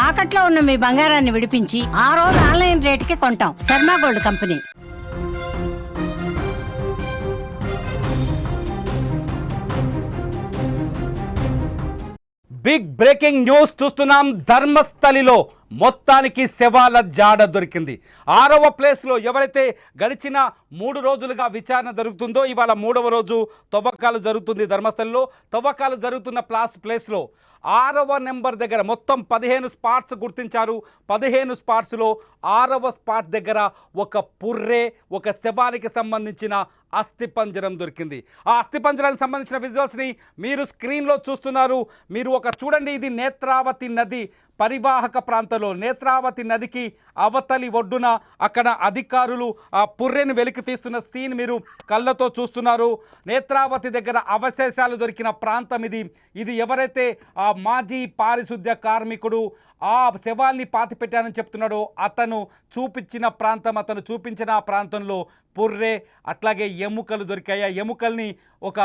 తాకట్లో ఉన్న మీ బంగారాన్ని విడిపించి ఆ రోజు ఆన్లైన్ రేటుకి కొంటాం. Sharma gold company. Big breaking news చూస్తున్నాం. ధర్మస్థలిలో మొత్తానికి శవాల జాడ దొరికింది. 6వ ప్లేస్లో ఎవరైతే గడిచిన 3 రోజులుగా విచారణ జరుగుతుందో ఇవాళ 3వ రోజు తవ్వకాలు జరుగుతుంది. ధర్మస్థలిలో తవ్వకాలు జరుగుతున్న ప్లేస్లో 6వ నెంబర్ దగ్గర మొత్తం 15 స్పాట్స్ గుర్తించారు. 15 స్పాట్స్లో 6వ స్పాట్ దగ్గర ఒక పుర్రే, ఒక శవానికి సంబంధించిన అస్థిపంజరం దొరికింది. ఆ అస్థిపంజరానికి సంబంధించిన విజువల్స్ని మీరు స్క్రీన్లో చూస్తున్నారు. మీరు చూడండి, ఇది నేత్రావతి నది పరివాహక ప్రాంతంలో నేత్రావతి నదికి అవతలి ఒడ్డున అక్కడ అధికారులు ఆ పుర్రెను వెలికి తీస్తున్న సీన్ మీరు కళ్ళతో చూస్తున్నారు. నేత్రావతి దగ్గర అవశేషాలు దొరికిన ప్రాంతం ఇది. ఇది ఎవరైతే ఆ మాజీ పారిశుద్ధ్య కార్మికుడు ఆ శవాల్ని పాతిపెట్టానని చెప్తున్నాడో అతను చూపించిన ప్రాంతం, అతను చూపించిన ఆ ప్రాంతంలో పుర్రె అట్లాగే ఎముకలు దొరికాయి. ఆ ఎముకల్ని ఒక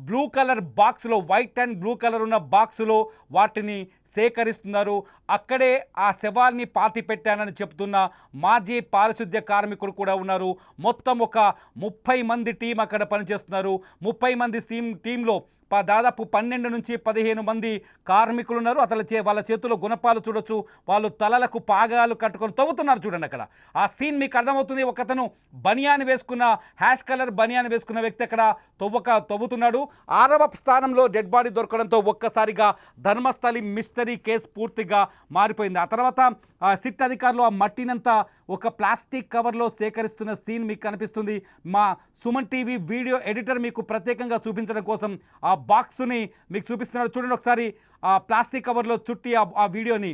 బ్లూ కలర్ బాక్స్లో, వైట్ అండ్ బ్లూ కలర్ ఉన్న బాక్సులో వాటిని సేకరిస్తున్నారు. అక్కడే ఆ శవాల్ని పాతి పెట్టానని చెప్తున్న మాజీ పారిశుద్ధ్య కార్మికుడు కూడా ఉన్నారు. మొత్తం ఒక 30 మంది టీం అక్కడ పనిచేస్తున్నారు. 30 మంది టీంలో దాదాపు 12 నుంచి 15 మంది కార్మికులు ఉన్నారు. వాళ్ళ చేతుల్లో గుణపాలు చూడొచ్చు. వాళ్ళు తలలకు పాగాలు కట్టుకొని తవ్వుతున్నారు. చూడండి అక్కడ ఆ సీన్ మీకు అర్థమవుతుంది. ఒకతను బనియాన్ వేసుకున్న హ్యాష్ కలర్ బనియాన్ వేసుకున్న వ్యక్తి అక్కడ తవ్వుతున్నాడు. 6వ స్థానంలో డెడ్ బాడీ దొరకడంతో ఒక్కసారిగా ధర్మస్థలి మిస్టరీ కేసు పూర్తిగా మారిపోయింది. ఆ తర్వాత సిట్ అధికారులు ఆ మట్టినంతా ఒక ప్లాస్టిక్ కవర్లో సేకరిస్తున్న సీన్ మీకు కనిపిస్తుంది. మా సుమన్ టీవీ వీడియో ఎడిటర్ మీకు ప్రత్యేకంగా చూపించడం కోసం ఆ బాక్సుని మీకు చూపిస్తున్నాడు. చూడండి ఒకసారి ఆ ప్లాస్టిక్ కవర్లో చుట్టి ఆ వీడియోని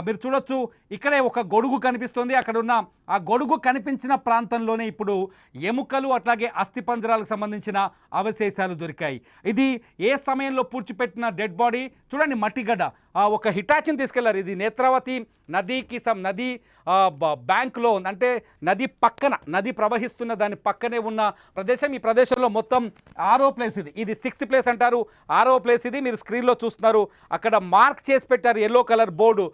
మీరు చూడొచ్చు. ఇక్కడే ఒక గొడుగు కనిపిస్తుంది. అక్కడ ఉన్న ఆ గొడుగు కనిపించిన ప్రాంతంలోనే ఇప్పుడు ఎముకలు అట్లాగే అస్థిపంజరాలకు సంబంధించిన అవశేషాలు దొరికాయి. ఇది ఏ సమయంలో పూడ్చిపెట్టిన డెడ్ బాడీ చూడండి. మట్టిగడ్డ ఒక హిటాచిని తీసుకెళ్లారు. ఇది నేత్రావతి నదికి నది బ్యాంక్లో, అంటే నది పక్కన, నది ప్రవహిస్తున్న దాని పక్కనే ఉన్న ప్రదేశం. ఈ ప్రదేశంలో మొత్తం 6వ ప్లేస్ ఇది 6th ప్లేస్ అంటారు. 6వ ప్లేస్ ఇది మీరు స్క్రీన్లో చూస్తున్నారు. అక్కడ మార్క్ చేసి పెట్టారు ఎల్లో కలర్ బోర్డు.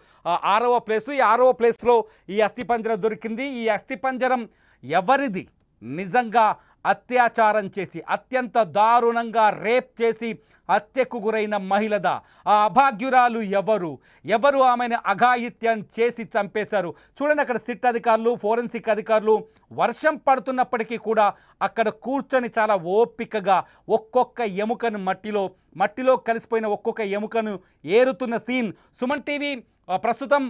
6వ ప్లేసు. ఈ 6వ ప్లేస్లో ఈ అస్థిపంజరం దొరికింది. ఈ అస్థిపంజరం ఎవరిది? నిజంగా అత్యాచారం చేసి, అత్యంత దారుణంగా రేప్ చేసి హత్యకు గురైన మహిళదా? ఆ అభాగ్యురాలు ఎవరు ఆమెను అఘాయిత్యం చేసి చంపేశారు? చూడండి అక్కడ సిట్ అధికారులు, ఫోరెన్సిక్ అధికారులు వర్షం పడుతున్నప్పటికీ కూడా అక్కడ కూర్చొని చాలా ఓపికగా ఒక్కొక్క ఎముకను మట్టిలో కలిసిపోయిన ఒక్కొక్క ఎముకను ఏరుతున్న సీన్ సుమన్ టీవీ ప్రస్తుతం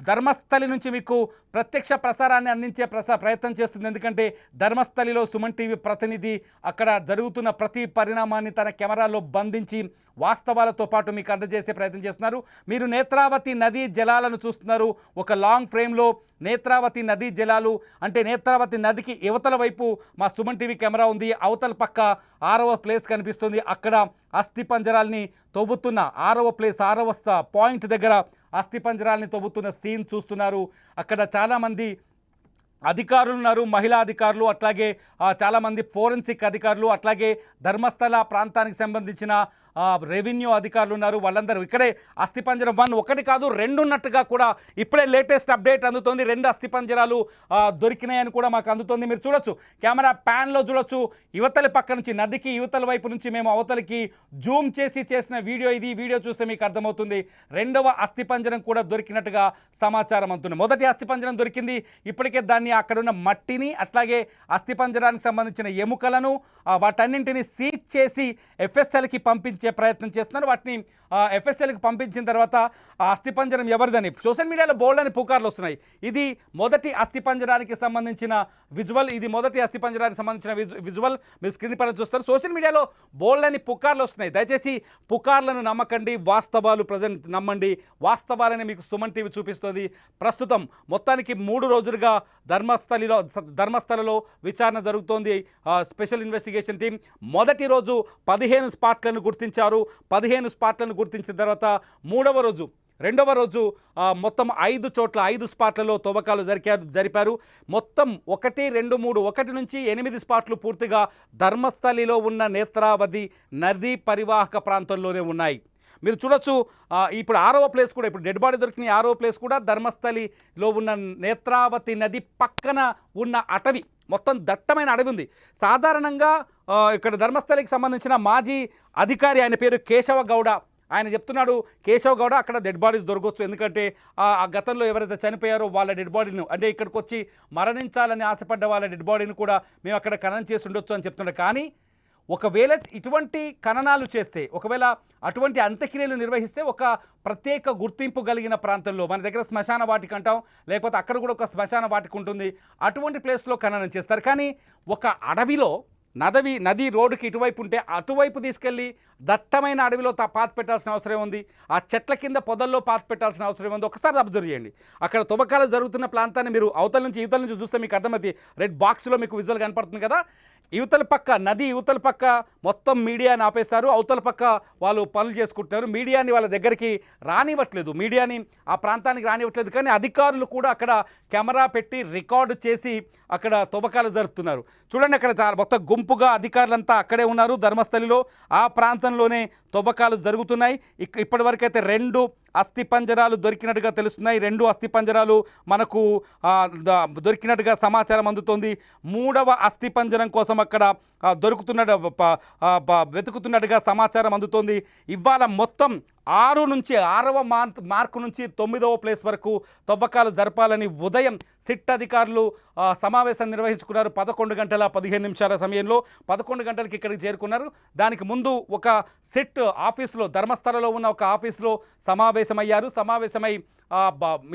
ధర్మస్థలి నుంచి మీకు ప్రత్యక్ష ప్రసారాన్ని అందించే ప్రయత్నం చేస్తుంది. ఎందుకంటే ధర్మస్థలిలో సుమన్ టీవీ ప్రతినిధి అక్కడ జరుగుతున్న ప్రతి పరిణామాన్ని తన కెమెరాలో బంధించి వాస్తవాలతో పాటు మీకు అందజేసే ప్రయత్నం చేస్తున్నారు. మీరు నేత్రావతి నదీ జలాలను చూస్తున్నారు. ఒక లాంగ్ ఫ్రేమ్లో నేత్రావతి నదీ జలాలు, అంటే నేత్రావతి నదికి యువతల వైపు మా సుమన్ టీవీ కెమెరా ఉంది. అవతల పక్క 6వ ప్లేస్ కనిపిస్తుంది. అక్కడ అస్థిపంజరాల్ని తవ్వుతున్న 6వ ప్లేస్, 6వ పాయింట్ దగ్గర అస్థిపంజరాల్ని తవ్వుతున్న సీన్ చూస్తున్నారు. అక్కడ చాలామంది అధికారులు ఉన్నారు, మహిళా అధికారులు, అట్లాగే చాలామంది ఫోరెన్సిక్ అధికారులు, అట్లాగే ధర్మస్థల ప్రాంతానికి సంబంధించిన రెవెన్యూ అధికారులు ఉన్నారు. వాళ్ళందరూ ఇక్కడే అస్థిపంజరం 1 ఒకటి కాదు 2 ఉన్నట్టుగా కూడా ఇప్పుడే లేటెస్ట్ అప్డేట్ అందుతోంది. 2 అస్థిపంజరాలు దొరికినాయని కూడా మాకు అందుతోంది. మీరు చూడొచ్చు, కెమెరా ప్యాన్లో చూడొచ్చు. యువతలి పక్క నుంచి, నదికి యువతల వైపు నుంచి మేము అవతలికి జూమ్ చేసి చేసిన వీడియో ఇది. వీడియో చూస్తే మీకు అర్థమవుతుంది. 2వ అస్థిపంజరం కూడా దొరికినట్టుగా సమాచారం అందుతుంది. మొదటి అస్థిపంజరం దొరికింది. ఇప్పటికే దాన్ని అక్కడున్న మట్టిని అట్లాగే అస్థిపంజరానికి సంబంధించిన ఎముకలను వాటన్నింటినీ సీజ్ చేసి ఎఫ్ఎస్ఎల్కి పంపించే ప్రయత్నం చేస్తున్నారు. వాటిని ఎఫ్ఎస్ఎల్కి పంపించిన తర్వాత ఆ అస్థిపంజరం ఎవరిదని సోషల్ మీడియాలో బోల్డ్ అని పుకార్లు వస్తున్నాయి. ఇది మొదటి అస్థిపంజరానికి సంబంధించిన విజువల్. ఇది మొదటి అస్థిపంజరానికి సంబంధించిన విజువల్ మీరు స్క్రీన్ పైన చూస్తారు. సోషల్ మీడియాలో బోల్డ్ అని పుకార్లు వస్తున్నాయి. దయచేసి పుకార్లను నమ్మకండి, వాస్తవాలు ప్రజెంట్ నమ్మండి. వాస్తవాలని మీకు సుమన్ టీవీ చూపిస్తుంది. ప్రస్తుతం మొత్తానికి 3 రోజులుగా ధర్మస్థలలో విచారణ జరుగుతోంది. స్పెషల్ ఇన్వెస్టిగేషన్ టీం మొదటి రోజు 15 స్పాట్లను గుర్తించారు. 15 స్పాట్లను గుర్తించిన తర్వాత 2వ రోజు మొత్తం 5 చోట్ల 5 స్పాట్లలో తవ్వకాలు జరిపారు. మొత్తం 1, 2, 3 1 నుంచి 8 స్పాట్లు పూర్తిగా ధర్మస్థలిలో ఉన్న నేత్రావతి నదీ పరివాహక ప్రాంతంలోనే ఉన్నాయి. మీరు చూడొచ్చు ఇప్పుడు 6వ ప్లేస్ కూడా ఇప్పుడు డెడ్ బాడీ దొరికిన 6వ ప్లేస్ కూడా ధర్మస్థలిలో ఉన్న నేత్రావతి నది పక్కన ఉన్న అటవీ, మొత్తం దట్టమైన అడవి ఉంది. సాధారణంగా ఇక్కడ ధర్మస్థలికి సంబంధించిన మాజీ అధికారి, ఆయన పేరు కేశవ గౌడ, ఆయన చెప్తున్నాడు కేశవ్ గౌడ అక్కడ డెడ్ బాడీస్ దొరకవచ్చు, ఎందుకంటే ఆ గతంలో ఎవరైతే చనిపోయారో వాళ్ళ డెడ్ బాడీని, అంటే ఇక్కడికి వచ్చి మరణించాలని ఆశపడ్డ వాళ్ళ డెడ్ బాడీని కూడా మేము అక్కడ ఖననం చేసి ఉండొచ్చు అని చెప్తున్నాడు. కానీ ఒకవేళ ఇటువంటి ఖననాలు చేస్తే, ఒకవేళ అటువంటి అంత్యక్రియలు నిర్వహిస్తే ఒక ప్రత్యేక గుర్తింపు కలిగిన ప్రాంతంలో, మన దగ్గర శ్మశాన వాటిక అంటాం, లేకపోతే అక్కడ కూడా ఒక శ్మశాన వాటిక ఉంటుంది, అటువంటి ప్లేస్లో ఖననం చేస్తారు. కానీ ఒక అడవిలో నది రోడ్డుకి ఇటువైపు ఉంటే అటువైపు తీసుకెళ్ళి దట్టమైన అడవిలో పాతి పెట్టాల్సిన అవసరం ఉంది, ఆ చెట్ల కింద పొదల్లో పాతి పెట్టాల్సిన అవసరం ఉంది. ఒకసారి అబ్జర్వ్ చేయండి, అక్కడ తువ్వకాలు జరుగుతున్న ప్రాంతాన్ని మీరు అవతల నుంచి యువతల నుంచి చూస్తే మీకు అర్థమవుతుంది. రెడ్ బాక్స్లో మీకు విజువల్ కనపడుతుంది కదా, యువతల పక్క నది, యువతల పక్క మొత్తం మీడియాని ఆపేశారు, అవతల పక్క వాళ్ళు పనులు చేసుకుంటున్నారు. మీడియాని వాళ్ళ దగ్గరికి రానివ్వట్లేదు, మీడియాని ఆ ప్రాంతానికి రానివ్వట్లేదు. కానీ అధికారులు కూడా అక్కడ కెమెరా పెట్టి రికార్డు చేసి అక్కడ తువ్వకాలు జరుపుతున్నారు. చూడండి, అక్కడ మొత్తం గుంపుగా అధికారులంతా అక్కడే ఉన్నారు ధర్మస్థలిలో. ఆ ప్రాంతంలోనే తువ్వకాలు జరుగుతున్నాయి. ఇప్పటివరకైతే 2 అస్థిపంజరాలు దొరికినట్టుగా తెలుస్తున్నాయి. 2 అస్థిపంజరాలు మనకు దొరికినట్టుగా సమాచారం అందుతోంది. 3వ అస్థిపంజరం కోసం అక్కడ వెతుకుతున్నట్టుగా సమాచారం అందుతోంది. ఇవాళ మొత్తం 6వ మార్కు నుంచి 9వ ప్లేస్ వరకు తవ్వకాలు జరపాలని ఉదయం సిట్ అధికారులు సమావేశం నిర్వహించుకున్నారు. 11 గంటల 15 నిమిషాల సమయంలో 11 గంటలకి ఇక్కడికి చేరుకున్నారు. దానికి ముందు ఒక సిట్ ఆఫీసులో, ధర్మస్థలలో ఉన్న ఒక ఆఫీసులో సమావేశమయ్యారు. సమావేశమై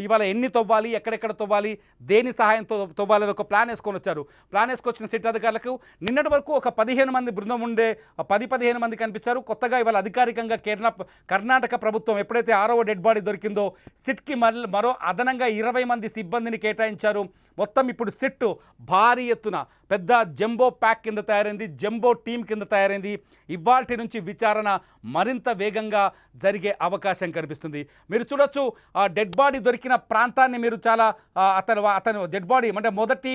ఇవాళ ఎన్ని తవ్వాలి, ఎక్కడెక్కడ తవ్వాలి, దేని సహాయంతో తవ్వాలని ఒక ప్లాన్ వేసుకొని వచ్చారు. ప్లాన్ వేసుకొచ్చిన సిట్ అధికారులకు నిన్నటి వరకు ఒక 15 మంది బృందం ఉండే, 10-15 మంది కనిపించారు. కొత్తగా ఇవాళ అధికారికంగా కర్ణాటక ప్రభుత్వం ఎప్పుడైతే 6వ డెడ్ బాడీ దొరికిందో సిట్కి మరో అదనంగా 20 మంది సిబ్బందిని కేటాయించారు. మొత్తం ఇప్పుడు సిట్ భారీ ఎత్తున పెద్ద జంబో ప్యాక్ కింద తయారైంది, జంబో టీం కింద తయారైంది. ఇవాల్టి నుంచి విచారణ మరింత వేగంగా జరిగే అవకాశం కనిపిస్తుంది. మీరు చూడొచ్చు, డెడ్ బాడీ దొరికిన ప్రాంతాన్ని మీరు చాలా అతను డెడ్ బాడీ అంటే మొదటి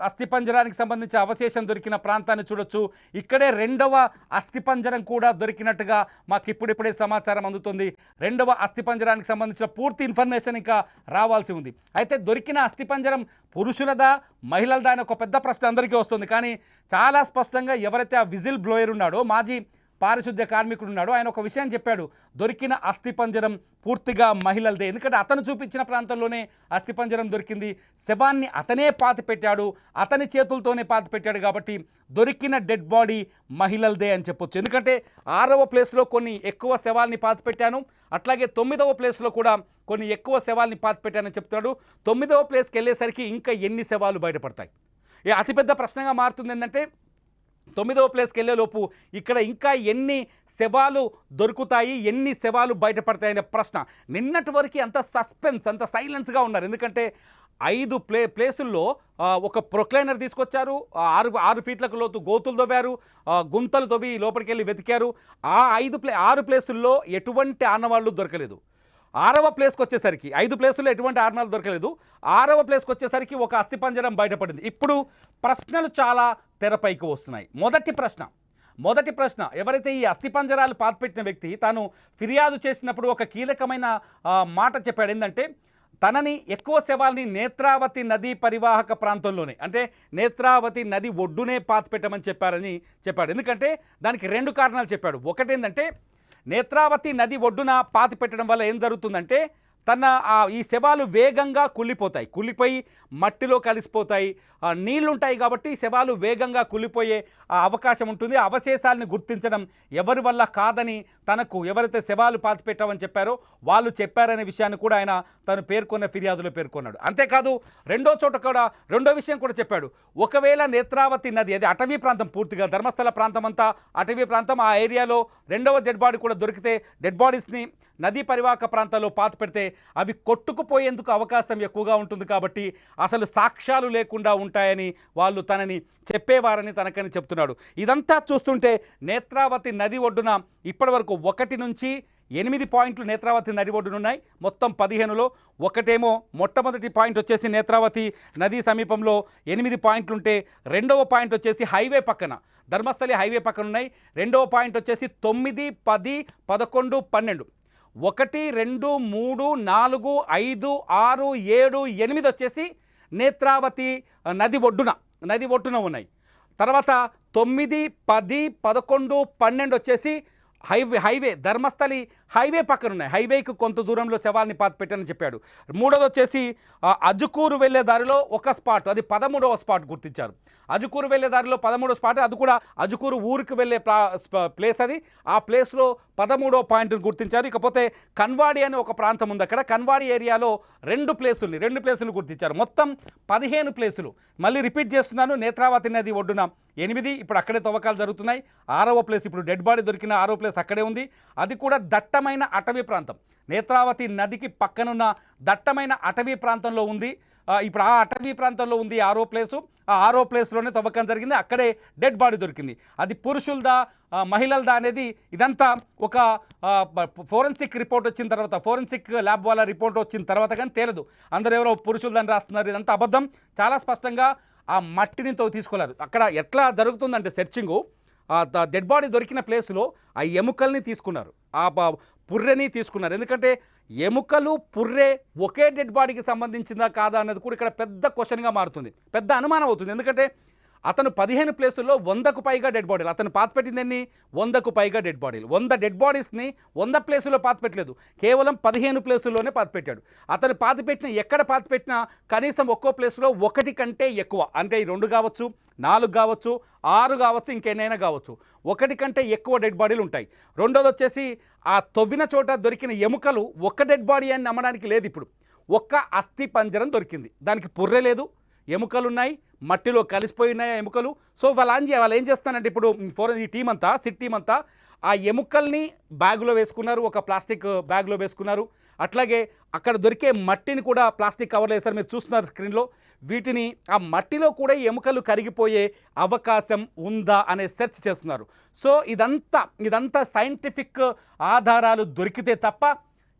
అస్థిపంజరానికి సంబంధించి అవశేషం దొరికిన ప్రాంతాన్ని చూడొచ్చు. ఇక్కడే 2వ అస్థిపంజరం కూడా దొరికినట్టుగా మాకు ఇప్పుడిప్పుడే సమాచారం అందుతుంది. 2వ అస్థిపంజరానికి సంబంధించిన పూర్తి ఇన్ఫర్మేషన్ ఇంకా రావాల్సి ఉంది. అయితే దొరికిన అస్థిపంజరం పురుషులదా మహిళలదా అని ఒక పెద్ద ప్రశ్న అందరికీ వస్తుంది. కానీ చాలా స్పష్టంగా ఎవరైతే ఆ విజిల్ బ్లోయర్ ఉన్నాడో, మాజీ పారిశుద్ధ్య కార్మికుడు ఉన్నాడు, ఆయన ఒక విషయం చెప్పాడు, దొరికిన అస్థిపంజరం పూర్తిగా మహిళలదే. ఎందుకంటే అతను చూపించిన ప్రాంతంలోనే అస్థిపంజరం దొరికింది, శవాన్ని అతనే పాతి పెట్టాడు, అతని చేతులతోనే పాతి పెట్టాడు, కాబట్టి దొరికిన డెడ్ బాడీ మహిళలదే అని చెప్పొచ్చు. ఎందుకంటే 6వ ప్లేస్లో కొన్ని ఎక్కువ శవాల్ని పాతి పెట్టాను, అట్లాగే 9వ ప్లేస్లో కూడా కొన్ని ఎక్కువ శవాల్ని పాతి పెట్టానని చెప్తాడు. 9వ ప్లేస్కి వెళ్ళేసరికి ఇంకా ఎన్ని శవాలు బయటపడతాయి? అతిపెద్ద ప్రశ్నగా మారుతుంది ఏంటంటే 9వ ప్లేస్కి వెళ్ళేలోపు ఇక్కడ ఇంకా ఎన్ని శవాలు దొరుకుతాయి, ఎన్ని శవాలు బయటపడతాయనే ప్రశ్న. నిన్నటి వరకు అంత సస్పెన్స్, అంత సైలెన్స్గా ఉన్నారు. ఎందుకంటే 5 ప్లేసుల్లో ఒక ప్రొక్లైనర్ తీసుకొచ్చారు, 6 ఫీట్లకు లోతు గోతులు తవ్వారు, గుంతలు తవ్వి లోపలికి వెళ్ళి వెతికారు. ఆ 6 ప్లేసుల్లో ఎటువంటి ఆనవాళ్ళు దొరకలేదు. 6వ ప్లేస్కి వచ్చేసరికి 5 ప్లేసుల్లో ఎటువంటి ఆనవాళ్ళు దొరకలేదు. 6వ ప్లేస్కి వచ్చేసరికి ఒక అస్థిపంజరం బయటపడింది. ఇప్పుడు ప్రశ్నలు చాలా తెరపైకి వస్తున్నాయి. మొదటి ప్రశ్న, ఎవరైతే ఈ అస్థిపంజరాలు పాతిపెట్టిన వ్యక్తి తాను ఫిర్యాదు చేసినప్పుడు ఒక కీలకమైన మాట చెప్పాడు. ఏంటంటే తనని ఎక్కువ శవాల్ని నేత్రావతి నదీ పరివాహక ప్రాంతంలోనే, అంటే నేత్రావతి నది ఒడ్డునే పాతిపెట్టమని చెప్పాడు. ఎందుకంటే దానికి 2 కారణాలు చెప్పాడు. ఒకటేంటంటే నేత్రావతి నది ఒడ్డున పాతి పెట్టడం వల్ల ఏం జరుగుతుందంటే ఈ శవాలు వేగంగా కుళ్ళిపోయి మట్టిలో కలిసిపోతాయి, నీళ్లుంటాయి కాబట్టి శవాలు వేగంగా కుళ్ళిపోయే అవకాశం ఉంటుంది. అవశేషాలను గుర్తించడం ఎవరి వల్ల కాదని తనకు ఎవరైతే శవాలు పాతి పెట్టామని చెప్పారో వాళ్ళు చెప్పారనే విషయాన్ని కూడా ఆయన తను పేర్కొన్న ఫిర్యాదులో పేర్కొన్నాడు. అంతేకాదు రెండో విషయం కూడా చెప్పాడు. ఒకవేళ నేత్రావతి నది, అది అటవీ ప్రాంతం, పూర్తిగా ధర్మస్థల ప్రాంతం అంతా అటవీ ప్రాంతం, ఆ ఏరియాలో 2వ డెడ్ బాడీ కూడా దొరికితే డెడ్ బాడీస్ని నదీ పరివాహక ప్రాంతాల్లో పాతి పెడితే అవి కొట్టుకుపోయేందుకు అవకాశం ఎక్కువగా ఉంటుంది, కాబట్టి అసలు సాక్ష్యాలు లేకుండా ఉంటాయని వాళ్ళు తనని చెప్పేవారని తనకని చెప్తున్నాడు. ఇదంతా చూస్తుంటే నేత్రావతి నది ఒడ్డున ఇప్పటివరకు 1 నుంచి 8 పాయింట్లు నేత్రావతి నది ఒడ్డునున్నాయి. మొత్తం 15లో ఒకటేమో మొట్టమొదటి పాయింట్ వచ్చేసి నేత్రావతి నది సమీపంలో 8 పాయింట్లుంటే రెండవ పాయింట్ వచ్చేసి హైవే పక్కన ధర్మస్థలి హైవే పక్కన ఉన్నాయి. రెండవ పాయింట్ వచ్చేసి 9, 10, 11, 12 1, 2, 3, 4, 5, 6, 7, 8 వచ్చేసి నేత్రావతి నది ఒడ్డున ఉన్నాయి. తర్వాత 9, 10, 11, 12 వచ్చేసి హైవే ధర్మస్థలి హైవే పక్కన ఉన్నాయి. హైవేకి కొంత దూరంలో శవాల్ని పెట్టానని చెప్పాడు. మూడోది వచ్చేసి అజుకూరు వెళ్ళే దారిలో ఒక స్పాట్, అది 13వ స్పాట్ గుర్తించారు. అజుకూరు వెళ్ళే దారిలో 13వ స్పాట్, అది కూడా అజుకూరు ఊరికి వెళ్ళే ప్లేస్. అది ఆ ప్లేస్లో 13వ పాయింట్ని గుర్తించారు. ఇకపోతే కన్వాడి అనే ఒక ప్రాంతం ఉంది. అక్కడ కన్వాడి ఏరియాలో 2 ప్లేసులు గుర్తించారు. మొత్తం 15 ప్లేసులు. మళ్ళీ రిపీట్ చేస్తున్నాను, నేత్రావతి నది ఒడ్డున 8, ఇప్పుడు అక్కడే తవ్వకాలు జరుగుతున్నాయి. 6వ ప్లేస్, ఇప్పుడు డెడ్ బాడీ దొరికిన 6వ ప్లేస్ అక్కడే ఉంది. అది కూడా దట్టమైన అటవీ ప్రాంతం. నేత్రావతి నదికి పక్కనున్న దట్టమైన అటవీ ప్రాంతంలో ఉంది. ఇప్పుడు ఆ అటవీ ప్రాంతంలో ఉంది 6వ ప్లేసు. ఆ 6వ ప్లేస్లోనే తవ్వకం జరిగింది. అక్కడే డెడ్ బాడీ దొరికింది. అది పురుషులదా మహిళలదా అనేది ఇదంతా ఒక ఫోరెన్సిక్ రిపోర్ట్ వచ్చిన తర్వాత, ఫోరెన్సిక్ ల్యాబ్ వాళ్ళ రిపోర్ట్ వచ్చిన తర్వాత కానీ తేలదు. అందరూ ఎవరో పురుషులదని రాస్తున్నారు, ఇదంతా అబద్ధం. చాలా స్పష్టంగా ఆ మట్టిని తీసుకోలేరు. అక్కడ ఎట్లా జరుగుతుందంటే సెర్చింగు, డెడ్ బాడీ దొరికిన ప్లేస్లో ఆ ఎముకల్ని తీసుకున్నారు, ఆ పుర్రెని తీసుకున్నారు. ఎందుకంటే ఎముకలు పుర్రె ఒకే డెడ్ బాడీకి సంబంధించిందా కాదా అన్నది కూడా ఇక్కడ పెద్ద క్వశ్చన్గా మారుతుంది, పెద్ద అనుమానం అవుతుంది. ఎందుకంటే అతను 15 ప్లేసుల్లో 100కు పైగా డెడ్ బాడీలు, అతను పాతిపెట్టింది 100కు పైగా డెడ్ బాడీలు. 100 డెడ్ బాడీస్ని 100 ప్లేసుల్లో పాతిపెట్టలేదు, కేవలం 15 ప్లేసుల్లోనే పాతిపెట్టాడు. అతను ఎక్కడ పాతిపెట్టినా కనీసం ఒక్కో ప్లేస్లో 1 కంటే ఎక్కువ, అంటే 2 కావచ్చు, 4 కావచ్చు, 6 కావచ్చు, ఇంకెన్నైనా కావచ్చు, 1 కంటే ఎక్కువ డెడ్ బాడీలు ఉంటాయి. రెండోది వచ్చేసి ఆ తవ్విన చోట దొరికిన ఎముకలు ఒక డెడ్ బాడీ అని నమ్మడానికి లేదు. ఇప్పుడు ఒక్క అస్థి పంజరం దొరికింది, దానికి పుర్రె లేదు, ఎముకలు ఉన్నాయి, మట్టిలో కలిసిపోయి ఉన్నాయి ఆ ఎముకలు. సో వాళ్ళు ఏం చేస్తానంటే ఇప్పుడు ఈ టీం అంతా, సిట్ టీం అంతా ఆ ఎముకల్ని బ్యాగులో వేసుకున్నారు, ఒక ప్లాస్టిక్ బ్యాగ్లో వేసుకున్నారు. అట్లాగే అక్కడ దొరికే మట్టిని కూడా ప్లాస్టిక్ కవర్లో వేస్తారు, మీరు చూస్తున్నారు స్క్రీన్లో. వీటిని ఆ మట్టిలో కూడా ఎముకలు కరిగిపోయే అవకాశం ఉందా అనే సెర్చ్ చేస్తున్నారు. సో ఇదంతా సైంటిఫిక్ ఆధారాలు దొరికితే తప్ప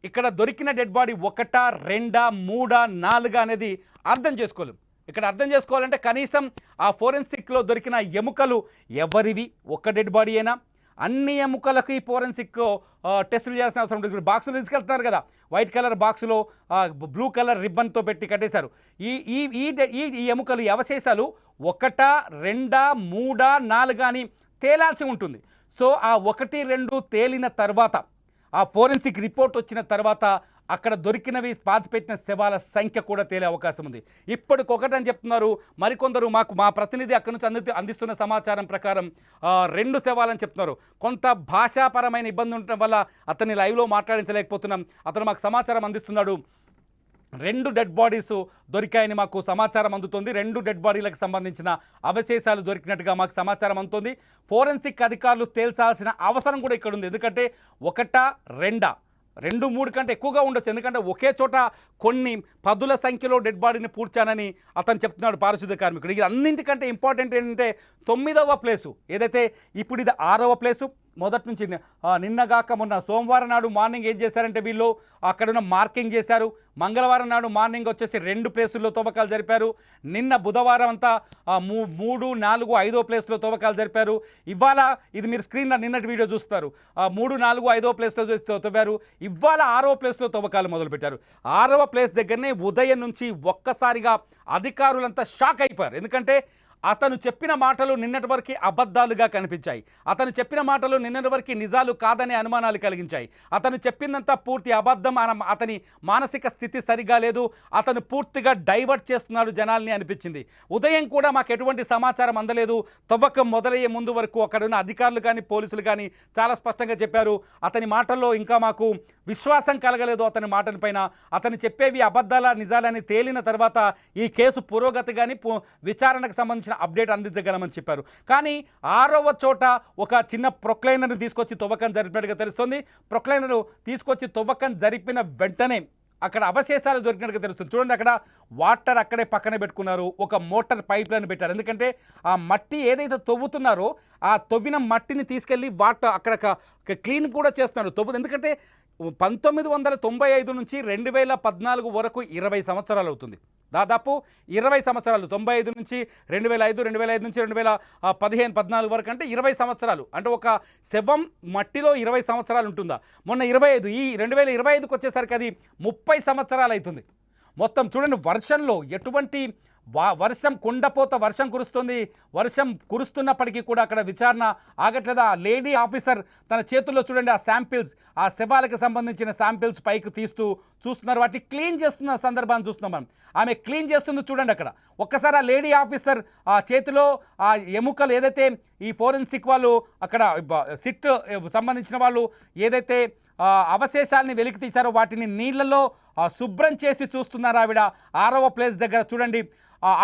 ఇక్కడ దొరికిన డెడ్ బాడీ 1, 2, 3, 4 అనేది అర్థం చేసుకోలేం. ఇక్కడ అర్థం చేసుకోవాలంటే కనీసం ఆ ఫోరెన్సిక్లో దొరికిన ఎముకలు ఎవరివి, ఒక్క డెడ్ బాడీ అయినా, అన్ని ఎముకలకు ఈ ఫోరెన్సిక్ టెస్టులు చేయాల్సిన అవసరం ఉంటుంది. ఇప్పుడు బాక్సులు తీసుకెళ్తున్నారు కదా, వైట్ కలర్ బాక్సులో బ్లూ కలర్ రిబ్బన్తో పెట్టి కట్టేశారు. ఈ ఎముకలు, ఈ అవశేషాలు 1, 2, 3, 4 అని తేలాల్సి ఉంటుంది. సో ఆ 1, 2 తేలిన తర్వాత, ఆ ఫోరెన్సిక్ రిపోర్ట్ వచ్చిన తర్వాత అక్కడ దొరికినవి పాతిపెట్టిన శవాల సంఖ్య కూడా తేలే అవకాశం ఉంది. ఇప్పటికొకటని చెప్తున్నారు మరికొందరు. మా ప్రతినిధి అక్కడి నుంచి అందిస్తున్న సమాచారం ప్రకారం 2 శవాలని చెప్తున్నారు. కొంత భాషాపరమైన ఇబ్బంది ఉండటం వల్ల అతన్ని లైవ్లో మాట్లాడించలేకపోతున్నాం. అతను మాకు సమాచారం అందిస్తున్నాడు. 2 డెడ్ బాడీస్ దొరికాయని మాకు సమాచారం అందుతుంది. 2 డెడ్ బాడీలకు సంబంధించిన అవశేషాలు దొరికినట్టుగా మాకు సమాచారం అందుతుంది. ఫోరెన్సిక్ అధికారులు తేల్చాల్సిన అవసరం కూడా ఇక్కడ ఉంది. ఎందుకంటే 1, 2, 3 కంటే ఎక్కువగా ఉండొచ్చు. ఎందుకంటే ఒకే చోట కొన్ని 10ల సంఖ్యలో డెడ్ బాడీని పూడ్చానని అతను చెప్తున్నాడు, పారిశుద్ధ్య కార్మికుడు. ఇది అన్నింటికంటే ఇంపార్టెంట్ ఏంటంటే 9వ ప్లేసు ఏదైతే, ఇప్పుడు ఇది 6వ ప్లేసు. మొదటి నుంచి నిన్నగాక మొన్న సోమవారం నాడు మార్నింగ్ ఏం చేశారంటే వీళ్ళు అక్కడున్న మార్కింగ్ చేశారు. మంగళవారం నాడు మార్నింగ్ వచ్చేసి 2 ప్లేసుల్లో తవ్వకాలు జరిపారు. నిన్న బుధవారం అంతా 3, 4, 5వ ప్లేస్లో తవ్వకాలు జరిపారు. ఇవాళ ఇది మీరు స్క్రీన్లో నిన్నటి వీడియో చూస్తారు, 3, 4, 5వ ప్లేస్లో తవ్వారు. ఇవాళ 6వ ప్లేస్లో తవ్వకాలు మొదలుపెట్టారు. 6వ ప్లేస్ దగ్గరనే ఉదయం నుంచి ఒక్కసారిగా అధికారులంతా షాక్ అయిపోయారు. ఎందుకంటే అతను చెప్పిన మాటలు నిన్నటి వరకు అబద్ధాలుగా కనిపించాయి. అతను చెప్పిన మాటలు నిన్నటి వరకు నిజాలు కాదనే అనుమానాలు కలిగించాయి. అతను చెప్పిందంతా పూర్తి అబద్ధం, అతని మానసిక స్థితి సరిగా లేదు, అతను పూర్తిగా డైవర్ట్ చేస్తున్నాడు జనాల్ని అనిపించింది. ఉదయం కూడా మాకు ఎటువంటి సమాచారం అందలేదు. తవ్వకం మొదలయ్యే ముందు వరకు అక్కడున్న అధికారులు కానీ పోలీసులు కానీ చాలా స్పష్టంగా చెప్పారు. అతని మాటల్లో ఇంకా మాకు విశ్వాసం కలగలేదు. అతని మాటల పైన అతను చెప్పేవి అబద్ధాల నిజాలని తేలిన తర్వాత ఈ కేసు పురోగతి కానీ విచారణకు సంబంధించిన అప్డేట్ అందించగలమని చెప్పారు. కానీ 6వ చోట ఒక చిన్న ప్రొక్లైనర్ను తీసుకొచ్చి తవ్వకం జరిపినట్టుగా తెలుస్తుంది. ప్రొక్లైనర్ తీసుకొచ్చి తవ్వకం జరిపిన వెంటనే అక్కడ అవశేషాలు దొరికినట్టుగా తెలుస్తుంది. చూడండి, అక్కడ వాటర్ అక్కడే పక్కనే పెట్టుకున్నారు, ఒక మోటార్ పైప్ లైన్ పెట్టారు. ఎందుకంటే ఆ మట్టి ఏదైతే తవ్వుతున్నారో ఆ తవ్విన మట్టిని తీసుకెళ్ళి వాటర్ అక్కడ క్లీన్ కూడా చేస్తున్నారు తవ్వు. ఎందుకంటే 1995 నుంచి 2014 వరకు 20 సంవత్సరాలు అవుతుంది. దాదాపు 20 సంవత్సరాలు, 95 నుంచి 2005, 2005 నుంచి 2015, 14 వరకు అంటే 20 సంవత్సరాలు. అంటే ఒక శవం మట్టిలో 20 సంవత్సరాలు ఉంటుందా? మొన్న 25, ఈ 2025కి వచ్చేసరికి అది 30 సంవత్సరాలు అవుతుంది. మొత్తం చూడండి, వర్షంలో ఎటువంటి వర్షం కుండపోత వర్షం కురుస్తుంది. వర్షం కురుస్తున్నప్పటికీ కూడా అక్కడ విచారణ ఆగట్లేదు. ఆ లేడీ ఆఫీసర్ తన చేతుల్లో చూడండి ఆ శాంపిల్స్, ఆ శవాలకు సంబంధించిన శాంపిల్స్ పైకి తీస్తూ చూస్తున్నారు. వాటిని క్లీన్ చేస్తున్న సందర్భాన్ని చూస్తున్నాం మనం. ఆమె క్లీన్ చేస్తుంది చూడండి అక్కడ. ఒక్కసారి ఆ లేడీ ఆఫీసర్ ఆ చేతిలో ఆ ఎముకలు ఏదైతే ఈ ఫోరెన్సిక్ వాళ్ళు అక్కడ సిట్ సంబంధించిన వాళ్ళు ఏదైతే అవశేషాలని వెలికి తీశారో వాటిని నీళ్లలో శుభ్రం చేసి చూస్తున్నారు ఆవిడ. 6వ ప్లేస్ దగ్గర చూడండి,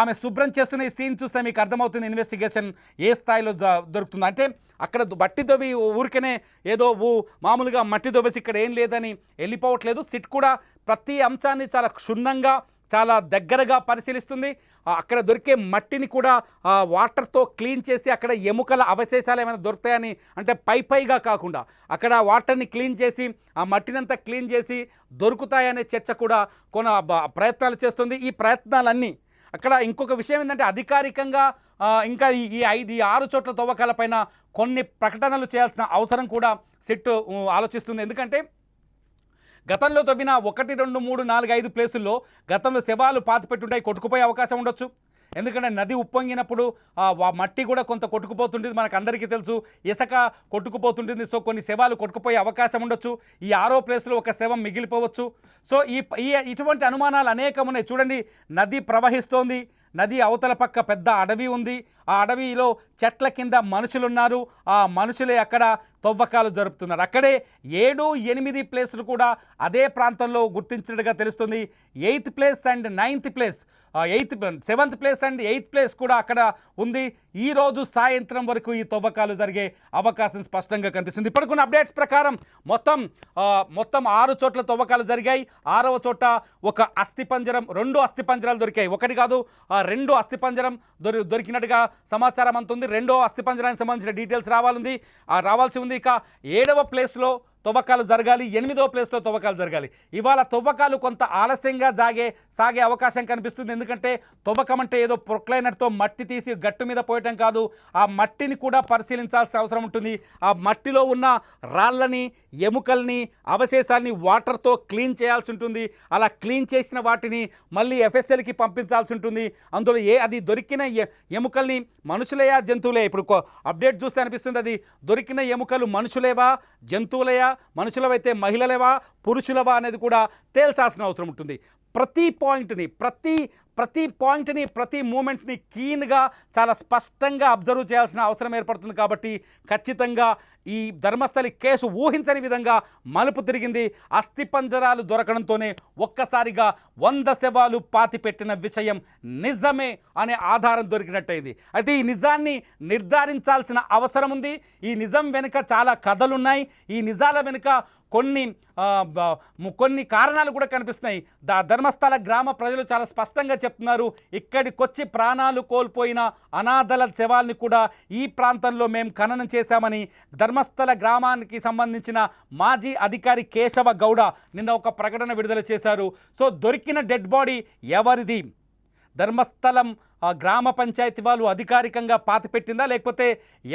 ఆమె శుభ్రం చేస్తున్న ఈ సీన్ చూస్తే మీకు అర్థమవుతుంది ఇన్వెస్టిగేషన్ ఏ స్థాయిలో దొరుకుతుంది. అంటే అక్కడ మట్టి దొవ్వి ఊరికనే ఏదో మామూలుగా మట్టి దొవ్వేసి ఇక్కడ ఏం లేదని వెళ్ళిపోవట్లేదు. సిట్ కూడా ప్రతి అంశాన్ని చాలా క్షుణ్ణంగా చాలా దగ్గరగా పరిశీలిస్తుంది. అక్కడ దొరికే మట్టిని కూడా వాటర్తో క్లీన్ చేసి అక్కడ ఎముకల అవశేషాలు ఏమైనా దొరుకుతాయని, అంటే పైగా కాకుండా అక్కడ వాటర్ని క్లీన్ చేసి ఆ మట్టినంతా క్లీన్ చేసి దొరుకుతాయనే చర్చ కూడా ప్రయత్నాలు చేస్తుంది. ఈ ప్రయత్నాలన్నీ అక్కడ ఇంకొక విషయం ఏంటంటే అధికారికంగా ఇంకా ఈ 6 చోట్ల తవ్వకాలపైన కొన్ని ప్రకటనలు చేయాల్సిన అవసరం కూడా సిట్ ఆలోచిస్తుంది. ఎందుకంటే గతంలో తవ్విన 1, 2, 3, 4, 5 ప్లేసుల్లో గతంలో శవాలు పాతిపెట్టుంటాయి, కొట్టుకుపోయే అవకాశం ఉండొచ్చు. ఎందుకంటే నది ఉప్పొంగినప్పుడు మట్టి కూడా కొంత కొట్టుకుపోతుంటుంది, మనకు అందరికీ తెలుసు. ఇసుక కొట్టుకుపోతుంటుంది. సో కొన్ని శవాలు కొట్టుకుపోయే అవకాశం ఉండొచ్చు. ఈ 6వ ప్లేస్లో ఒక శవం మిగిలిపోవచ్చు. సో ఇటువంటి అనుమానాలు అనేకం ఉన్నాయి. చూడండి, నది ప్రవహిస్తోంది, నది అవతల పక్క పెద్ద అడవి ఉంది. ఆ అడవిలో చెట్ల కింద మనుషులున్నారు. ఆ మనుషులే అక్కడ తవ్వకాలు జరుపుతున్నారు. అక్కడే 7, 8 ప్లేసులు కూడా అదే ప్రాంతంలో గుర్తించినట్టుగా తెలుస్తుంది. 8th place and 9th place, 7th place and 8th place కూడా అక్కడ ఉంది. ఈరోజు సాయంత్రం వరకు ఈ తవ్వకాలు జరిగే అవకాశం స్పష్టంగా కనిపిస్తుంది. ఇప్పటికున్న అప్డేట్స్ ప్రకారం మొత్తం 6 చోట్ల తవ్వకాలు జరిగాయి. 6వ చోట ఒక అస్థిపంజరం, 2 అస్థిపంజరాలు దొరికాయి. ఒకటి కాదు, 2 అస్థిపంజరం దొరికినట్టుగా సమాచారం అంతుంది. 2వ అస్థిపంజరానికి సంబంధించిన డీటెయిల్స్ రావాల్సి ఉంది. ఇక 7వ ప్లేస్లో తవ్వకాలు జరగాలి, 8వ ప్లేస్లో తవ్వకాలు జరగాలి. ఇవాళ తవ్వకాలు కొంత ఆలస్యంగా సాగే అవకాశం కనిపిస్తుంది. ఎందుకంటే తవ్వకం అంటే ఏదో ప్రొక్లైనర్తో మట్టి తీసి గట్టు మీద పోయటం కాదు, ఆ మట్టిని కూడా పరిశీలించాల్సిన అవసరం ఉంటుంది. ఆ మట్టిలో ఉన్న రాళ్ళని, ఎముకల్ని, అవశేషాన్ని వాటర్తో క్లీన్ చేయాల్సి ఉంటుంది. అలా క్లీన్ చేసిన వాటిని మళ్ళీ FSLకి పంపించాల్సి ఉంటుంది. అందులో అది దొరికిన ఎముకల్ని మనుషులేయా జంతువులే, ఇప్పుడు అప్డేట్ చూస్తే అనిపిస్తుంది అది దొరికిన ఎముకలు మనుషులేవా జంతువులయా, మనుషులవైతే మహిళలేవా పురుషులవా అనేది కూడా తేల్చాల్సిన అవసరం ఉంటుంది. ప్రతి పాయింట్ని ప్రతి మూమెంట్ని కీన్గా చాలా స్పష్టంగా అబ్జర్వ్ చేయాల్సిన అవసరం ఏర్పడుతుంది. కాబట్టి ఖచ్చితంగా ఈ ధర్మస్థలి కేసు ఊహించని విధంగా మలుపు తిరిగింది. అస్థిపంజరాలు దొరకడంతోనే ఒక్కసారిగా 100 శవాలు పాతిపెట్టిన విషయం నిజమే అనే ఆధారం దొరికినట్టయింది. అయితే ఈ నిజాన్ని నిర్ధారించాల్సిన అవసరం ఉంది. ఈ నిజం వెనుక చాలా కథలున్నాయి. ఈ నిజాల వెనుక కొన్ని కారణాలు కూడా కనిపిస్తున్నాయి. ధర్మస్థల గ్రామ ప్రజలు చాలా స్పష్టంగా చెప్తున్నారు, ఇక్కడికొచ్చి ప్రాణాలు కోల్పోయిన అనాథల శవాల్ని కూడా ఈ ప్రాంతంలో మేము ఖననం చేశామని ధర్మస్థల గ్రామానికి సంబంధించిన మాజీ అధికారి కేశవ గౌడ నిన్న ఒక ప్రకటన విడుదల చేశారు. సో దొరికిన డెడ్ బాడీ ఎవరిది? ధర్మస్థలం గ్రామ పంచాయతీ వాళ్ళు అధికారికంగా పాతిపెట్టిందా, లేకపోతే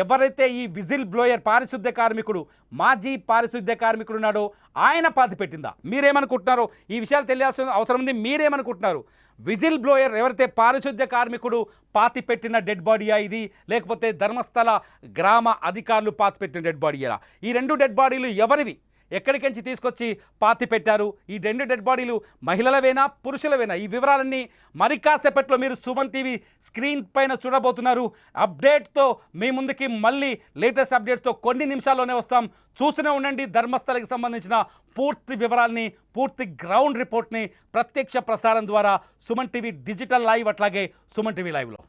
ఎవరైతే ఈ విజిల్ బ్లోయర్ పారిశుద్ధ్య కార్మికుడు, మాజీ పారిశుద్ధ్య కార్మికుడు ఉన్నాడో ఆయన పాతిపెట్టిందా? మీరేమనుకుంటున్నారో ఈ విషయాలు తెలియాల్సిన అవసరం ఉంది. మీరేమనుకుంటున్నారు? విజిల్ బ్లోయర్ ఎవరైతే పారిశుద్ధ్య కార్మికుడు పాతిపెట్టిన డెడ్ బాడీయా ఇది, లేకపోతే ధర్మస్థల గ్రామ అధికారులు పాతిపెట్టిన డెడ్ బాడీయా? ఈ 2 డెడ్ బాడీలు ఎవరివి? ఎక్కడికించి తీసుకొచ్చి పాతి పెట్టారు? ఈ 2 డెడ్ బాడీలు మహిళలవేనా పురుషులవేనా? ఈ వివరాలన్నీ మరి కాసేపట్లో మీరు సుమన్ టీవీ స్క్రీన్ పైన చూడబోతున్నారు. అప్డేట్తో మీ ముందుకి మళ్ళీ లేటెస్ట్ అప్డేట్స్తో కొన్ని నిమిషాల్లోనే వస్తాం. చూస్తూనే ఉండండి ధర్మస్థలకి సంబంధించిన పూర్తి వివరాల్ని, పూర్తి గ్రౌండ్ రిపోర్ట్ని ప్రత్యక్ష ప్రసారం ద్వారా సుమన్ టీవీ డిజిటల్ లైవ్, అట్లాగే సుమన్ టీవీ లైవ్లో.